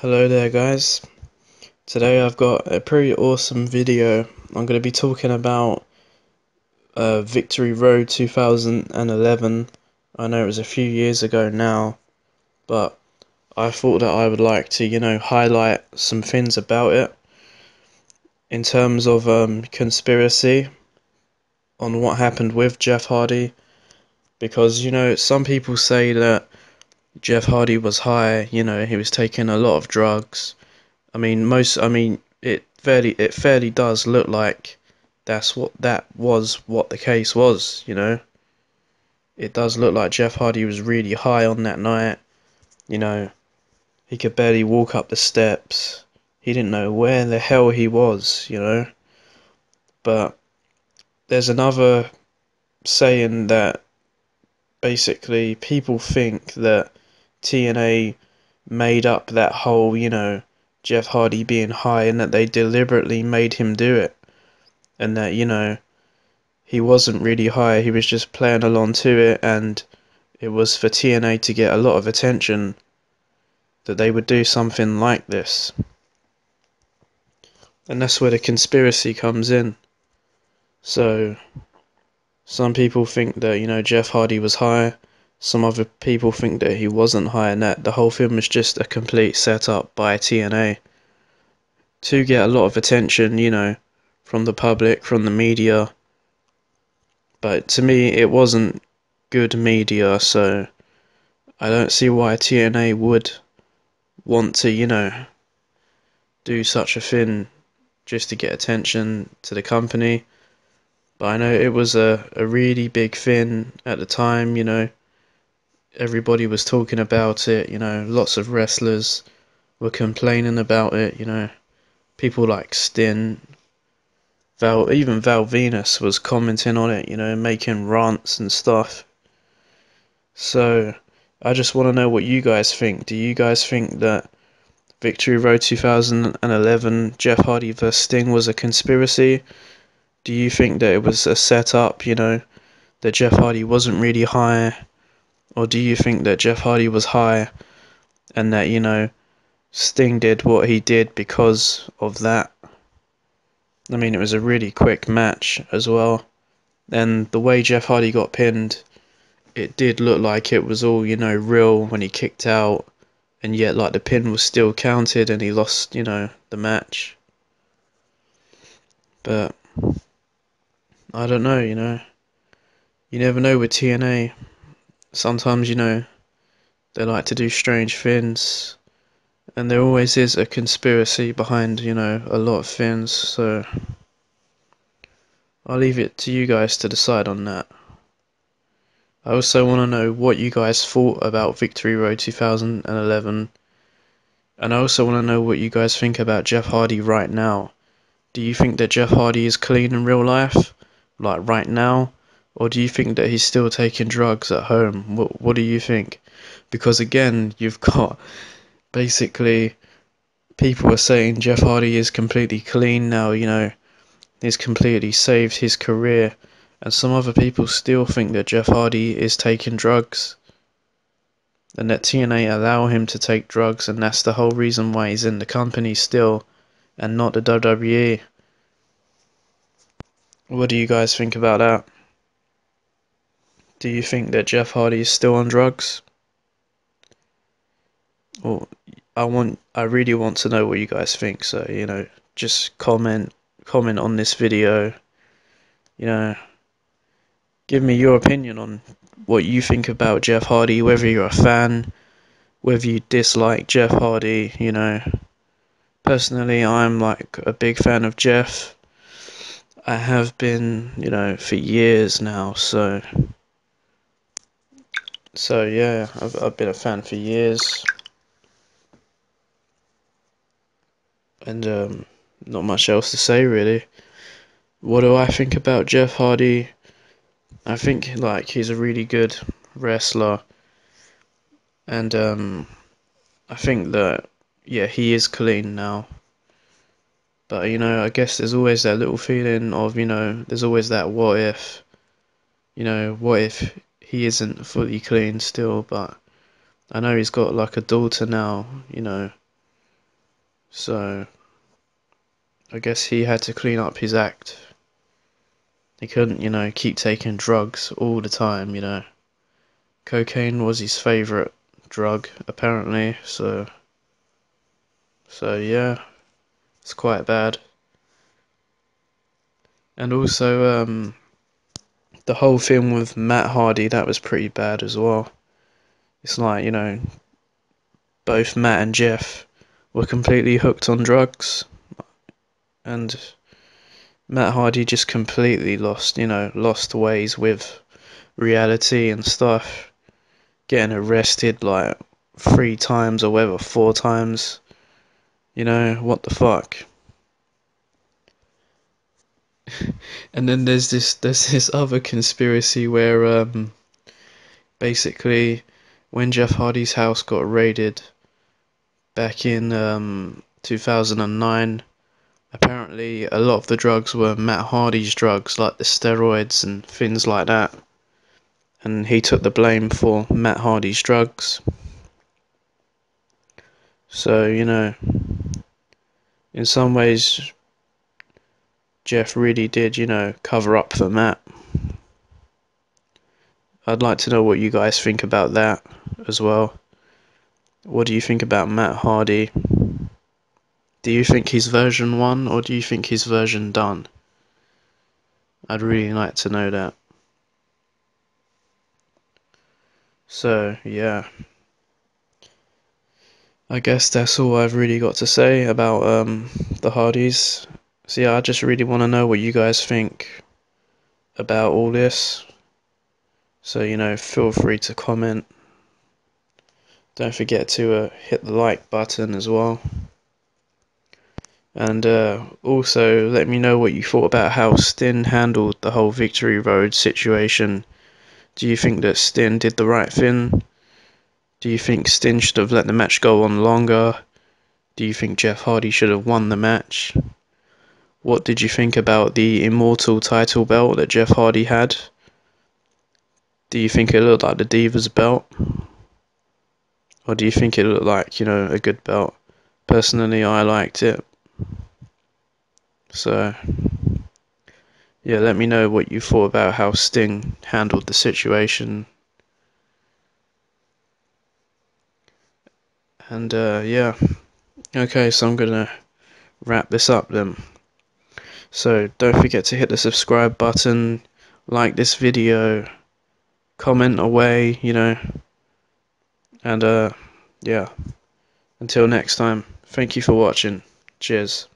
Hello there guys. Today I've got a pretty awesome video. I'm going to be talking about Victory Road 2011. I know it was a few years ago now, but I thought that I would like to, highlight some things about it in terms of conspiracy on what happened with Jeff Hardy, because some people say that Jeff Hardy was high, he was taking a lot of drugs. It fairly does look like that was what the case was. It does look like Jeff Hardy was really high on that night. You know, he could barely walk up the steps. He didn't know where the hell he was. But there's another saying that basically people think that TNA made up that whole, Jeff Hardy being high, and that they deliberately made him do it, and that, he wasn't really high, he was just playing along to it, and it was for TNA to get a lot of attention that they would do something like this. And that's where the conspiracy comes in. So, some people think that, Jeff Hardy was high, some other people think that he wasn't high, and that the whole film was just a complete setup by TNA to get a lot of attention, from the public, from the media. But to me, it wasn't good media, so I don't see why TNA would want to, do such a thing just to get attention to the company. But I know it was a really big thing at the time, everybody was talking about it, lots of wrestlers were complaining about it, people like Stin, even Val Venus was commenting on it, making rants and stuff. So, I just want to know what you guys think. Do you guys think that Victory Road 2011 Jeff Hardy vs Sting was a conspiracy? Do you think that it was a setup, that Jeff Hardy wasn't really high? Or do you think that Jeff Hardy was high and that, Sting did what he did because of that? I mean, it was a really quick match as well. And the way Jeff Hardy got pinned, it did look like it was all, real when he kicked out. And yet, like, the pin was still counted and he lost, the match. But, I don't know, You never know with TNA. Sometimes, they like to do strange things. And there always is a conspiracy behind, a lot of things. So, I'll leave it to you guys to decide on that. I also want to know what you guys thought about Victory Road 2011. And I also want to know what you guys think about Jeff Hardy right now. Do you think that Jeff Hardy is clean in real life, like right now? Or do you think that he's still taking drugs at home? What do you think? Because again, you've got basically people are saying Jeff Hardy is completely clean now, he's completely saved his career. And some other people still think that Jeff Hardy is taking drugs, and that TNA allow him to take drugs, and that's the whole reason why he's in the company still, and not the WWE. What do you guys think about that? Do you think that Jeff Hardy is still on drugs? Or I really want to know what you guys think, so just comment on this video, you know, give me your opinion on what you think about Jeff Hardy, whether you're a fan, whether you dislike Jeff Hardy, Personally, I'm like a big fan of Jeff. I have been, for years now, so yeah, I've been a fan for years, and not much else to say really. What do I think about Jeff Hardy? I think like he's a really good wrestler, and I think that yeah, he is clean now. But I guess there's always that little feeling of there's always that what if, what if he isn't fully clean still? But I know he's got like a daughter now, So I guess he had to clean up his act. He couldn't, keep taking drugs all the time, Cocaine was his favourite drug, apparently, so yeah, it's quite bad. And also, the whole thing with Matt Hardy, that was pretty bad as well. It's like, both Matt and Jeff were completely hooked on drugs, and Matt Hardy just completely lost ways with reality and stuff, getting arrested like 3 times or whatever, 4 times. What the fuck? And then there's this other conspiracy where basically when Jeff Hardy's house got raided back in 2009, apparently a lot of the drugs were Matt Hardy's drugs, like the steroids and things like that. And he took the blame for Matt Hardy's drugs. So, in some ways Jeff really did, cover up for Matt. I'd like to know what you guys think about that as well. What do you think about Matt Hardy? Do you think he's version 1 or do you think he's version done? I'd really like to know that. So, yeah. I guess that's all I've really got to say about the Hardys. So yeah, I just really want to know what you guys think about all this. So, feel free to comment. Don't forget to hit the like button as well. And also let me know what you thought about how Stin handled the whole Victory Road situation. Do you think that Stin did the right thing? Do you think Stin should have let the match go on longer? Do you think Jeff Hardy should have won the match? What did you think about the Immortal title belt that Jeff Hardy had? Do you think it looked like the Divas belt? Or do you think it looked like, a good belt? Personally, I liked it. So, yeah, let me know what you thought about how Sting handled the situation. And, yeah. Okay, so I'm gonna wrap this up then. So, don't forget to hit the subscribe button, like this video, comment away, and, yeah. Until next time, thank you for watching. Cheers.